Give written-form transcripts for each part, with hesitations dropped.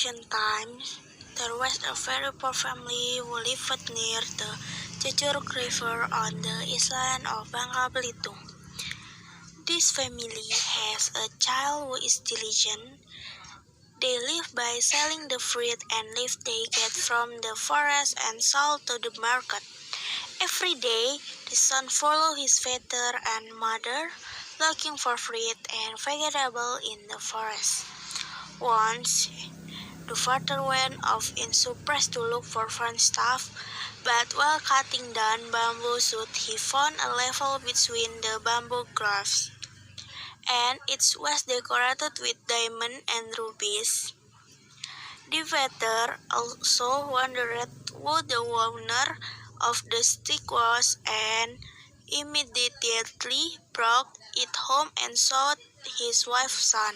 ancient times, there was a very poor family who lived near the Cucurug River on the island of Bangka Belitung. This family has a child who is diligent. They live by selling the fruit and leaves they get from the forest and sold to the market. Every day, the son follows his father and mother, looking for fruit and vegetables in the forest. Once, the father went off in surprise to look for fun stuff, but while cutting down bamboo shoot, he found a level between the bamboo groves, and it was decorated with diamonds and rubies. The father also wondered who the owner of the stick was and immediately brought it home and showed his wife's son.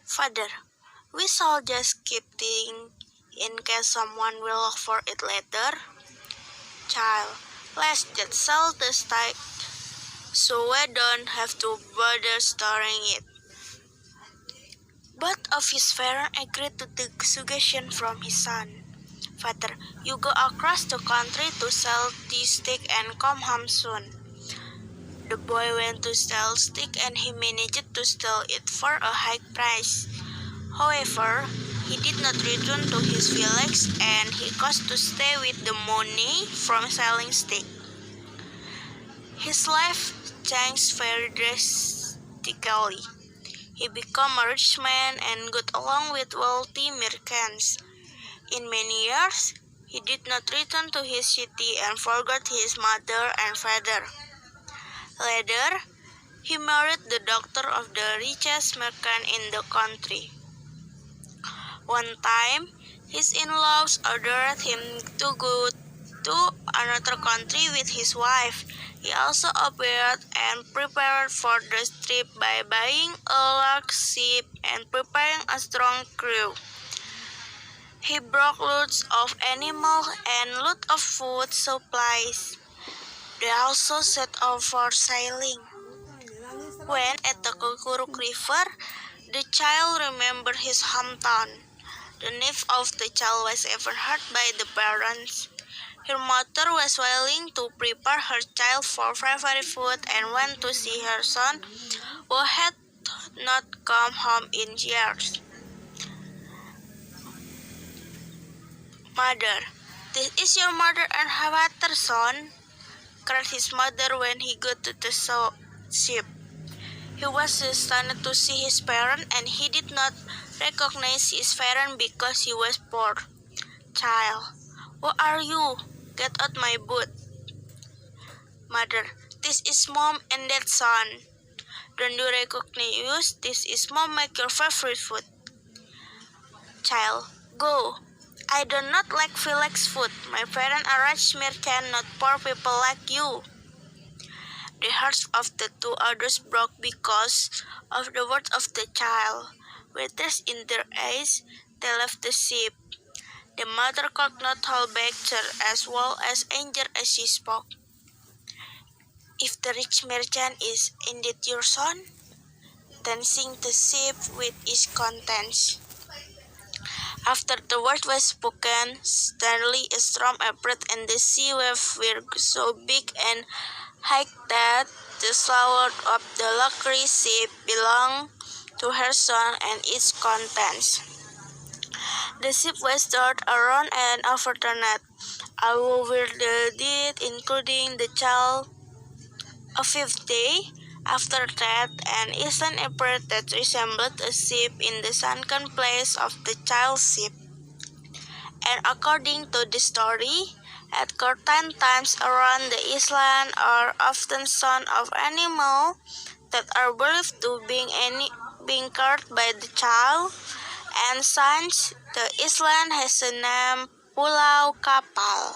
"Father, we shall just keep it in case someone will look for it later." "Child, let's just sell the stick so we don't have to bother storing it." Both of his parents agreed to the suggestion from his son. "Father, you go across the country to sell the stick and come home soon." The boy went to sell stick and he managed to sell it for a high price. However, he did not return to his village and he caused to stay with the money from selling stick. His life changed very drastically. He became a rich man and got along with wealthy merchants. In many years, he did not return to his city and forgot his mother and father. Later, he married the daughter of the richest merchant in the country. One time, his in-laws ordered him to go to another country with his wife. He also obeyed and prepared for the trip by buying a large ship and preparing a strong crew. He brought loads of animals and loads of food supplies. They also set off for sailing. When at the Cucurug River, the child remembered his hometown. The need of the child was even heard by the parents. Her mother was willing to prepare her child for favorite food and went to see her son, who had not come home in years. "Mother, this is your mother and her father, son," cried his mother when he got to the ship. He was astonished to see his parents, and he did not recognize his parents because he was poor. "Child, who are you? Get out my boat." "Mother, this is mom and dad, son. Don't you recognize this is mom make your favorite food?" "Child, go. I do not like village food. My parents are rich merchants, not poor people like you." The hearts of the two others broke because of the words of the child. With tears in their eyes, they left the ship. The mother could not hold back tears as well as anger as she spoke. "If the rich merchant is indeed your son, then sink the ship with its contents." After the word was spoken, suddenly a storm appeared and the sea waves were so big and high that the slough of the luxury ship belonged to her son and its contents. The ship was turned around and overturned. All were dead, including the child. A fifth day after that, an island appeared that resembled a ship in the sunken place of the child's ship. And according to the story, at certain times around the island are often sounds of animals that are believed to being carried by the child, and since the island has the name Pulau Kapal.